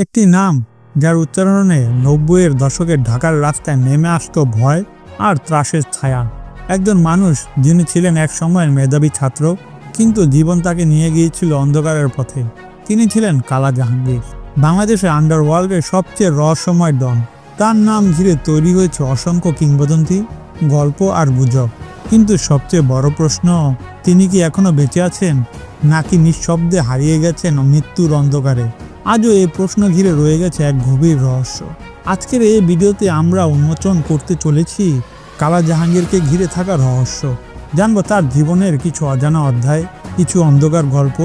একটি নাম যার উচ্চারণে ৯০-এর দশকের ঢাকার রাস্তায় নেমে আসতো ভয় আর ত্রাসের ছায়া। একজন মানুষ যিনি ছিলেন এক সময়ের মেধাবী ছাত্র, কিন্তু জীবন তাকে নিয়ে গিয়েছিল অন্ধকারের পথে। তিনি ছিলেন কালা জাহাঙ্গীর, বাংলাদেশের আন্ডারওয়ার্ল্ডের সবচেয়ে রহস্যময় ডন। তার নাম ঘিরে তৈরি হয়েছে অসংখ্য কিংবদন্তি, গল্প আর গুজব। কিন্তু সবচেয়ে বড় প্রশ্ন, তিনি কি এখনো বেঁচে আছেন, নাকি নিঃশব্দে হারিয়ে গেছেন মৃত্যুর অন্ধকারে? আজও এই প্রশ্ন ঘিরে রয়ে গেছে এক গভীর রহস্য। আজকের এই ভিডিওতে আমরা উন্মোচন করতে চলেছি কালা জাহাঙ্গীরকে ঘিরে থাকা রহস্য। জানবো তার জীবনের কিছু অজানা অধ্যায়, কিছু অন্ধকার গল্প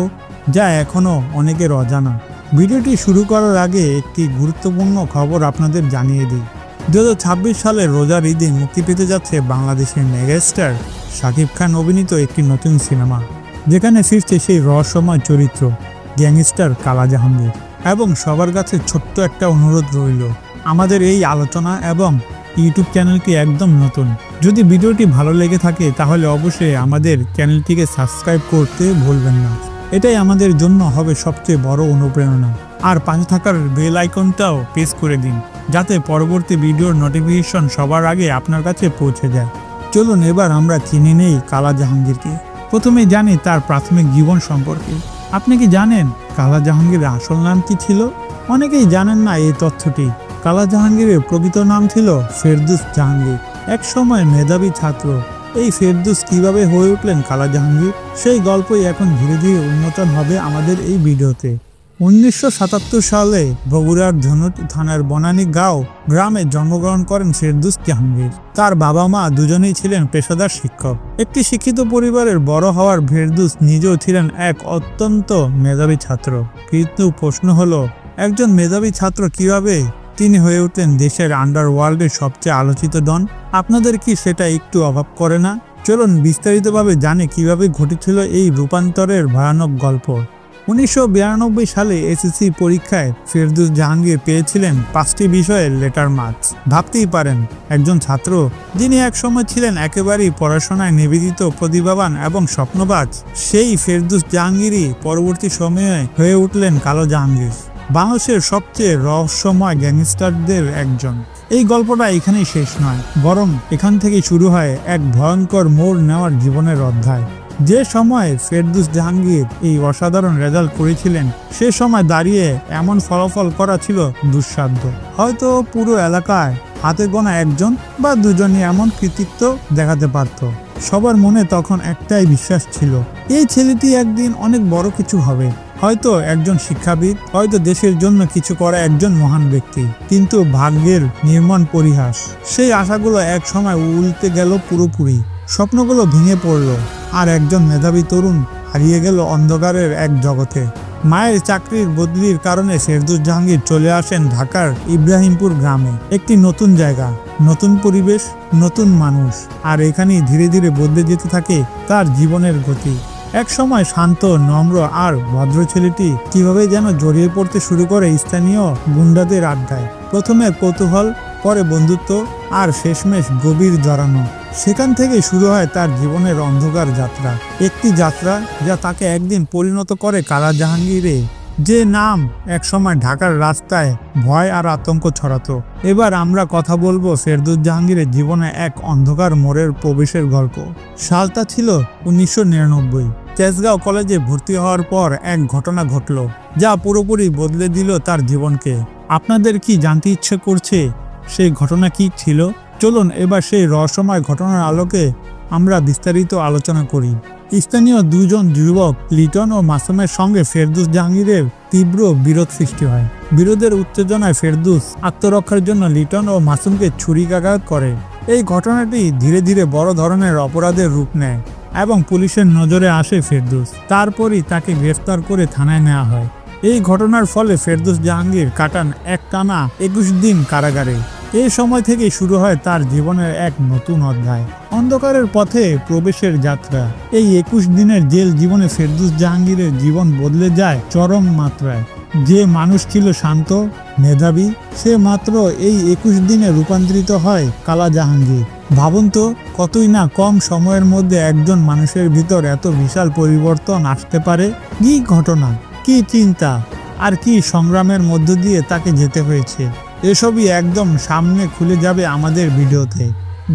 যা এখনও অনেকের অজানা। ভিডিওটি শুরু করার আগে একটি গুরুত্বপূর্ণ খবর আপনাদের জানিয়ে দিই। 2026 সালের রোজার ঈদে মুক্তি পেতে যাচ্ছে বাংলাদেশের মেগাস্টার শাকিব খান অভিনীত একটি নতুন সিনেমা, যেখানে ফিরছে সেই রহস্যময় চরিত্র গ্যাংস্টার কালা জাহাঙ্গীর। এবং সবার কাছে ছোট্ট একটা অনুরোধ রইল, আমাদের এই আলোচনা এবং ইউটিউব চ্যানেলটি একদম নতুন। যদি ভিডিওটি ভালো লেগে থাকে তাহলে অবশ্যই আমাদের চ্যানেলটিকে সাবস্ক্রাইব করতে ভুলবেন না। এটাই আমাদের জন্য হবে সবচেয়ে বড় অনুপ্রেরণা। আর পাশে থাকার বেল আইকনটাও প্রেস করে দিন, যাতে পরবর্তী ভিডিওর নোটিফিকেশন সবার আগে আপনার কাছে পৌঁছে যায়। চলুন এবার আমরা চিনে নেই কালা জাহাঙ্গীরকে। প্রথমে জানি তার প্রাথমিক জীবন সম্পর্কে। আপনি কি জানেন কালা জাহাঙ্গীরের আসল নাম কি ছিল? অনেকেই জানেন না এই তথ্যটি। কালা জাহাঙ্গীরের প্রকৃত নাম ছিল ফেরদৌস জাহাঙ্গীর, এক সময় মেধাবী ছাত্র। এই ফেরদৌস কিভাবে হয়ে উঠলেন কালা জাহাঙ্গীর, সেই গল্পই এখন ধীরে ধীরে উন্মোচন হবে আমাদের এই ভিডিওতে। 1977 সালে বগুড়ার ধনুট থানার বনানী গাঁও গ্রামে জন্মগ্রহণ করেন ফেরদৌস জাহাঙ্গীর। তার বাবা মা দুজনেই ছিলেন পেশাদার শিক্ষক। একটি শিক্ষিত পরিবারের বড় হওয়ার ফেরদৌস নিজেও ছিলেন এক অত্যন্ত মেধাবী ছাত্র। কিন্তু প্রশ্ন হলো, একজন মেধাবী ছাত্র কিভাবে তিনি হয়ে উঠলেন দেশের আন্ডারওয়ার্ল্ডের সবচেয়ে আলোচিত ডন? আপনাদের কি সেটা একটু অভাব করে না? চলুন বিস্তারিতভাবে জানি কিভাবে ঘটেছিল এই রূপান্তরের ভয়ানক গল্প। 1992 সালে এসএসসি পরীক্ষায় ফেরদৌস জাহাঙ্গীর পেয়েছিলেন 5টি বিষয়ের লেটার মার্কস। ভাবতেই পারেন, একজন ছাত্র যিনি একসময় ছিলেন একেবারেই পড়াশোনায় নিবেদিত, প্রতিভাবান এবং স্বপ্নবাজ, সেই ফেরদৌস জাহাঙ্গীরই পরবর্তী সময়ে হয়ে উঠলেন কালো জাহাঙ্গীর, বাংলাদেশের সবচেয়ে রহস্যময় গ্যাংস্টারদের একজন। এই গল্পটা এখানেই শেষ নয়, বরং এখান থেকেই শুরু হয় এক ভয়ঙ্কর মোড় নেওয়ার জীবনের অধ্যায়। যে সময় ফেরদৌস জাহাঙ্গীর এই অসাধারণ রেজাল্ট করেছিলেন, সে সময় দাঁড়িয়ে এমন ফলাফল করা ছিল দুঃসাধ্য। হয়তো পুরো এলাকায় হাতে গোনা একজন বা দুজনই এমন কৃতিত্ব দেখাতে পারত। সবার মনে তখন একটাই বিশ্বাস ছিল, এই ছেলেটি একদিন অনেক বড় কিছু হবে, হয়তো একজন শিক্ষাবিদ, হয়তো দেশের জন্য কিছু করা একজন মহান ব্যক্তি। কিন্তু ভাগ্যের নির্মম পরিহাস, সেই আশাগুলো এক সময় উল্টে গেল পুরোপুরি। স্বপ্নগুলো ভেঙে পড়ল, আর একজন মেধাবী তরুণ হারিয়ে গেল অন্ধকারের এক জগতে। মায়ের চাকরির বদলির কারণে ফেরদৌস জাহাঙ্গীর চলে আসেন ঢাকার ইব্রাহিমপুর গ্রামে। একটি নতুন জায়গা, নতুন পরিবেশ, নতুন মানুষ, আর এখানেই ধীরে ধীরে বদলে যেতে থাকে তার জীবনের গতি। এক সময় শান্ত, নম্র আর ভদ্র ছেলেটি কিভাবে যেন জড়িয়ে পড়তে শুরু করে স্থানীয় গুন্ডাদের আড্ডায়। প্রথমে কৌতূহল, পরে বন্ধুত্ব, আর শেষমেশ গভীর জড়ানো। সেখান থেকে শুরু হয় তার জীবনের অন্ধকার যাত্রা, একটি যাত্রা যা তাকে একদিন পরিণত করে কালা জাহাঙ্গীরে, যে নাম একসময় ঢাকার রাস্তায় ভয় আর আতঙ্ক ছড়াতো। এবার আমরা কথা বলবো ফেরদৌস জাহাঙ্গীরের জীবনে এক অন্ধকার মোড়ের প্রবেশের গল্প। সালটা ছিল 1999। তেজগাঁও কলেজে ভর্তি হওয়ার পর এক ঘটনা ঘটল, যা পুরোপুরি বদলে দিল তার জীবনকে। আপনাদের কি জানতে ইচ্ছে করছে সেই ঘটনা কি ছিল? চলুন এবার সেই রহস্যময় ঘটনার আলোকে আমরা বিস্তারিত আলোচনা করি। স্থানীয় দুজন যুবক লিটন ও মাসুমের সঙ্গে ফেরদৌস জাহাঙ্গীরের তীব্র বিরোধ সৃষ্টি হয়। বিরোধের উত্তেজনায় ফেরদৌস আত্মরক্ষার জন্য লিটন ও মাসুমকে ছুরিকাঘাত করে। এই ঘটনাটি ধীরে ধীরে বড় ধরনের অপরাধের রূপ নেয় এবং পুলিশের নজরে আসে ফেরদৌস। তারপরই তাকে গ্রেফতার করে থানায় নেওয়া হয়। এই ঘটনার ফলে ফেরদৌস জাহাঙ্গীর কাটান একটানা 21 দিন কারাগারে। এই সময় থেকে শুরু হয় তার জীবনের এক নতুন অধ্যায়, অন্ধকারের পথে প্রবেশের যাত্রা। এই 21 দিনের জেল জীবনে ফেরদৌস জাহাঙ্গীরের জীবন বদলে যায় চরম মাত্রায়। যে মানুষ ছিল শান্ত, মেধাবী, সে মাত্র এই 21 দিনে রূপান্তরিত হয় কালা জাহাঙ্গীর। ভাবুন তো, কতই না কম সময়ের মধ্যে একজন মানুষের ভিতর এত বিশাল পরিবর্তন আসতে পারে। কি ঘটনা, কি চিন্তা, আর কি সংগ্রামের মধ্য দিয়ে তাকে যেতে হয়েছে, এসবই একদম সামনে খুলে যাবে আমাদের ভিডিওতে।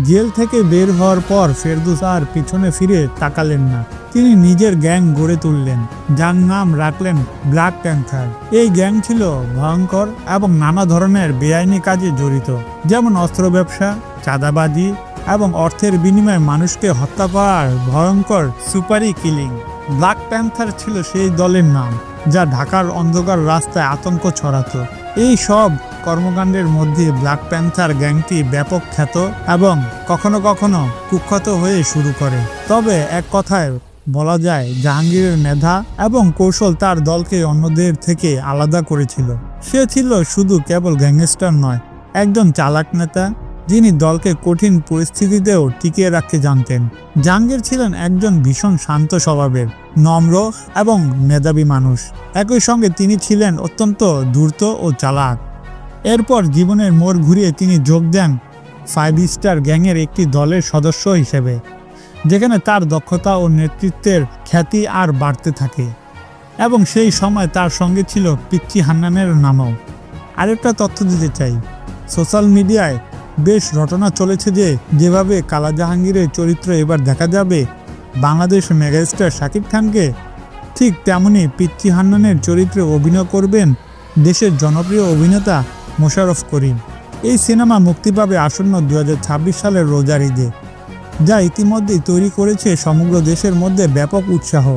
জেল থেকে বের হওয়ার পর ফেরদৌস আর পিছনে ফিরে তাকালেন না। তিনি নিজের গ্যাং গড়ে তুললেন, যার নাম রাখলেন ব্ল্যাক প্যান্থার। এই গ্যাং ছিল ভয়ঙ্কর এবং নানা ধরনের বেআইনি কাজে জড়িত, যেমন অস্ত্র ব্যবসা, চাঁদাবাজি এবং অর্থের বিনিময়ে মানুষকে হত্যা করার ভয়ঙ্কর সুপারি কিলিং। ব্ল্যাক প্যান্থার ছিল সেই দলের নাম, যা ঢাকার অন্ধকার রাস্তায় আতঙ্ক ছড়াতো। এই সব কর্মকাণ্ডের মধ্যে ব্ল্যাক প্যান্থার গ্যাংটি ব্যাপক খ্যাত এবং কখনো কখনো কুখ্যাত হয়ে শুরু করে। তবে এক কথায় বলা যায়, জাহাঙ্গীরের মেধা এবং কৌশল তার দলকে অন্যদের থেকে আলাদা করেছিল। সে ছিল শুধু কেবল গ্যাংস্টার নয়, একজন চালাক নেতা, যিনি দলকে কঠিন পরিস্থিতিতেও টিকিয়ে রাখতে জানতেন। জাহাঙ্গীর ছিলেন একজন ভীষণ শান্ত স্বভাবের, নম্র এবং মেধাবী মানুষ। একই সঙ্গে তিনি ছিলেন অত্যন্ত ধূর্ত ও চালাক। এরপর জীবনের মোড় ঘুরিয়ে তিনি যোগ দেন 5 স্টার গ্যাংয়ের একটি দলের সদস্য হিসেবে, যেখানে তার দক্ষতা ও নেতৃত্বের খ্যাতি আর বাড়তে থাকে। এবং সেই সময় তার সঙ্গে ছিল পিচ্চি হান্নানের নামও। আরেকটা তথ্য দিতে চাই, সোশ্যাল মিডিয়ায় বেশ রটনা চলেছে যে যেভাবে কালা জাহাঙ্গীরের চরিত্র এবার দেখা যাবে বাংলাদেশ মেগাস্টার শাকিব খানকে, ঠিক তেমনি পিচ্চি হান্নানের চরিত্রে অভিনয় করবেন দেশের জনপ্রিয় অভিনেতা মোশাররফ করিম। এই সিনেমা মুক্তি পাবে আসন্ন 2026 সালের রোজার ঈদে, যা ইতিমধ্যেই তৈরি করেছে সমগ্র দেশের মধ্যে ব্যাপক উৎসাহ।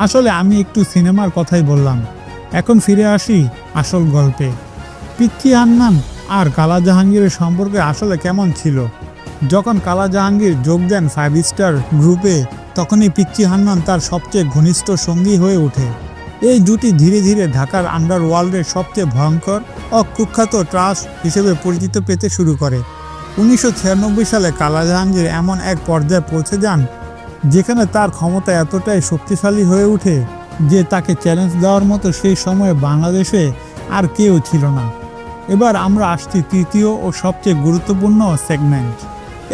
আসলে আমি একটু সিনেমার কথাই বললাম, এখন ফিরে আসি আসল গল্পে। পিচ্চি হান্নান আর কালা জাহাঙ্গীরের সম্পর্কে আসলে কেমন ছিল? যখন কালা জাহাঙ্গীর যোগ দেন 5 স্টার গ্রুপে, তখনই পিচ্চি হান্নান তার সবচেয়ে ঘনিষ্ঠ সঙ্গী হয়ে ওঠে। এই জুটি ধীরে ধীরে ঢাকার আন্ডারওয়ার্ল্ডের সবচেয়ে ভয়ঙ্কর ও কুখ্যাত ট্রাস হিসেবে পরিচিত পেতে শুরু করে। 1996 সালে কালা জাহাঙ্গীর এমন এক পর্যায়ে পৌঁছে যান যেখানে তার ক্ষমতা এতটাই শক্তিশালী হয়ে ওঠে যে তাকে চ্যালেঞ্জ দেওয়ার মতো সেই সময়ে বাংলাদেশে আর কেউ ছিল না। এবার আমরা আসছি তৃতীয় ও সবচেয়ে গুরুত্বপূর্ণ সেগমেন্ট।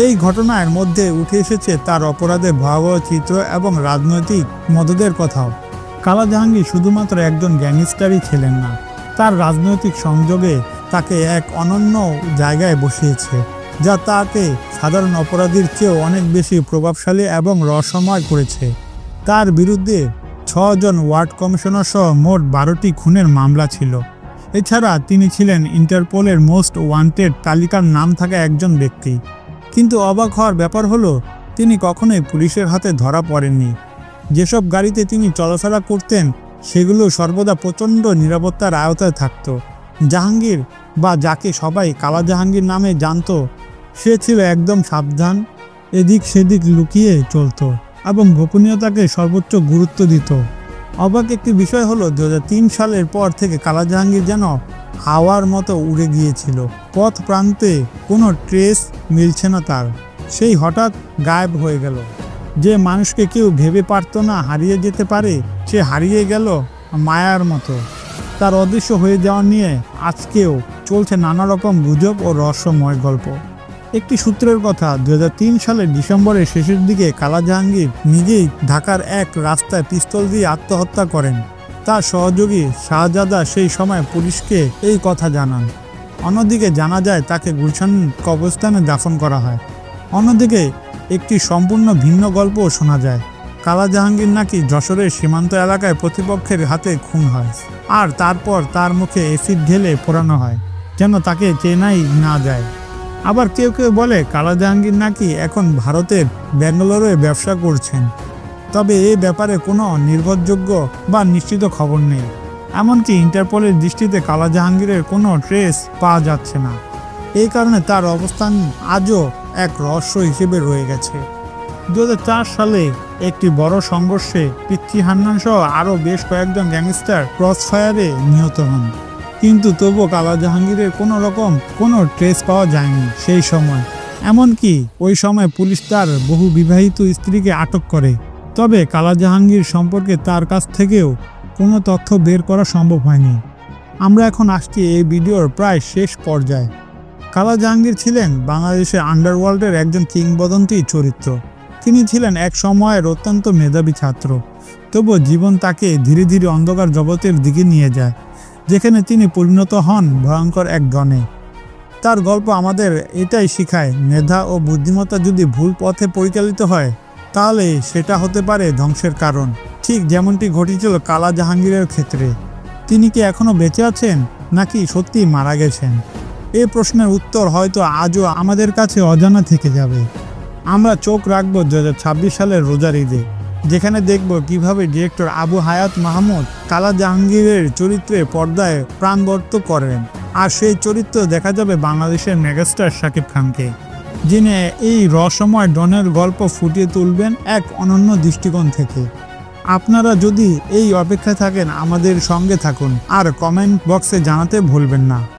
এই ঘটনার মধ্যে উঠে এসেছে তার অপরাধের ভয়াবহ চিত্র এবং রাজনৈতিক মদদের কথাও। কালা জাহাঙ্গীর শুধুমাত্র একজন গ্যাংস্টারই ছিলেন না, তার রাজনৈতিক সংযোগে তাকে এক অনন্য জায়গায় বসিয়েছে, যা তাকে সাধারণ অপরাধীর চেয়েও অনেক বেশি প্রভাবশালী এবং রহস্যময় করেছে। তার বিরুদ্ধে 6 জন ওয়ার্ড কমিশনার সহ মোট 12টি খুনের মামলা ছিল। এছাড়া তিনি ছিলেন ইন্টারপোলের মোস্ট ওয়ান্টেড তালিকার নাম থাকা একজন ব্যক্তি। কিন্তু অবাক হওয়ার ব্যাপার হলো, তিনি কখনোই পুলিশের হাতে ধরা পড়েননি। যেসব গাড়িতে তিনি চলাফেরা করতেন সেগুলো সর্বদা প্রচণ্ড নিরাপত্তার আওতায় থাকত। জাহাঙ্গীর, বা যাকে সবাই কালা জাহাঙ্গীর নামে জানত, সে ছিল একদম সাবধান, এদিক সেদিক লুকিয়ে চলত এবং গোপনীয়তাকে সর্বোচ্চ গুরুত্ব দিত। অবাক একটি বিষয় হলো 2003 সালের পর থেকে কালা জাহাঙ্গীর যেন হাওয়ার মতো উড়ে গিয়েছিল। পথ প্রান্তে কোনো ট্রেস মিলছে না তার, সেই হঠাৎ গায়েব হয়ে গেল। যে মানুষকে কেউ ভেবে পারত না হারিয়ে যেতে পারে, সে হারিয়ে গেল মায়ার মতো। তার অদৃশ্য হয়ে যাওয়া নিয়ে আজকেও চলছে নানা রকম গুজব ও রহস্যময় গল্প। একটি সূত্রের কথা, 2003 সালের ডিসেম্বরের শেষের দিকে কালা জাহাঙ্গীর নিজেই ঢাকার এক রাস্তায় পিস্তল দিয়ে আত্মহত্যা করেন। তার সহযোগী শাহজাদা সেই সময় পুলিশকে এই কথা জানান। অন্যদিকে জানা যায় তাকে গুলশান কবরস্থানে দাফন করা হয়। অন্যদিকে একটি সম্পূর্ণ ভিন্ন গল্পও শোনা যায়। কালা জাহাঙ্গীর নাকি যশোরের সীমান্ত এলাকায় প্রতিপক্ষের হাতে খুন হয়, আর তারপর তার মুখে অ্যাসিড ঢেলে পোড়ানো হয় যেন তাকে চেনাই না যায়। আবার কেউ কেউ বলে কালা জাহাঙ্গীর নাকি এখন ভারতের ব্যাঙ্গালোরে ব্যবসা করছেন। তবে এই ব্যাপারে কোনো নির্ভরযোগ্য বা নিশ্চিত খবর নেই। এমনকি ইন্টারপোলের দৃষ্টিতে কালা জাহাঙ্গীরের কোনো ট্রেস পাওয়া যাচ্ছে না। এই কারণে তার অবস্থান আজও এক রহস্য হিসেবে রয়ে গেছে। 2004 সালে একটি বড় সংঘর্ষে পিচ্চি হান্নান সহ আরও বেশ কয়েকজন গ্যাংস্টার ক্রসফায়ারে নিহত হন, কিন্তু তবুও কালা জাহাঙ্গীরের কোনো ট্রেস পাওয়া যায়নি সেই সময়। এমনকি ওই সময় পুলিশ তার বহু বিবাহিত স্ত্রীকে আটক করে। তবে কালা জাহাঙ্গীর সম্পর্কে তার কাছ থেকেও কোনো তথ্য বের করা সম্ভব হয়নি। আমরা এখন আসছি এই ভিডিওর প্রায় শেষ পর্যায়ে। কালা জাহাঙ্গীর ছিলেন বাংলাদেশের আন্ডারওয়ার্ল্ডের একজন কিংবদন্তি চরিত্র। তিনি ছিলেন এক সময়ের অত্যন্ত মেধাবী ছাত্র, তবুও জীবন তাকে ধীরে ধীরে অন্ধকার জগতের দিকে নিয়ে যায়। যেখানে তিনি পরিণত হন ভয়ঙ্কর এক ডনে। তার গল্প আমাদের এটাই শেখায়, মেধা ও বুদ্ধিমত্তা যদি ভুল পথে পরিচালিত হয় তাহলে সেটা হতে পারে ধ্বংসের কারণ। ঠিক যেমনটি ঘটেছিল কালা জাহাঙ্গীরের ক্ষেত্রে। তিনি কি এখনো বেঁচে আছেন নাকি সত্যি মারা গেছেন? এই প্রশ্নের উত্তর হয়তো আজও আমাদের কাছে অজানা থেকে যাবে। আমরা চোখ রাখবো 2026 সালের রোজার ঈদে, যেখানে দেখব কিভাবে ডিরেক্টর আবু হায়াত মাহমুদ কালা জাহাঙ্গীরের চরিত্রে পর্দায় প্রাণবর্ত করেন। আর সেই চরিত্র দেখা যাবে বাংলাদেশের মেগাস্টার শাকিব খানকে, যিনি এই রহস্যময় ডনের গল্প ফুটিয়ে তুলবেন এক অনন্য দৃষ্টিকোণ থেকে। আপনারা যদি এই অপেক্ষায় থাকেন, আমাদের সঙ্গে থাকুন আর কমেন্ট বক্সে জানাতে ভুলবেন না।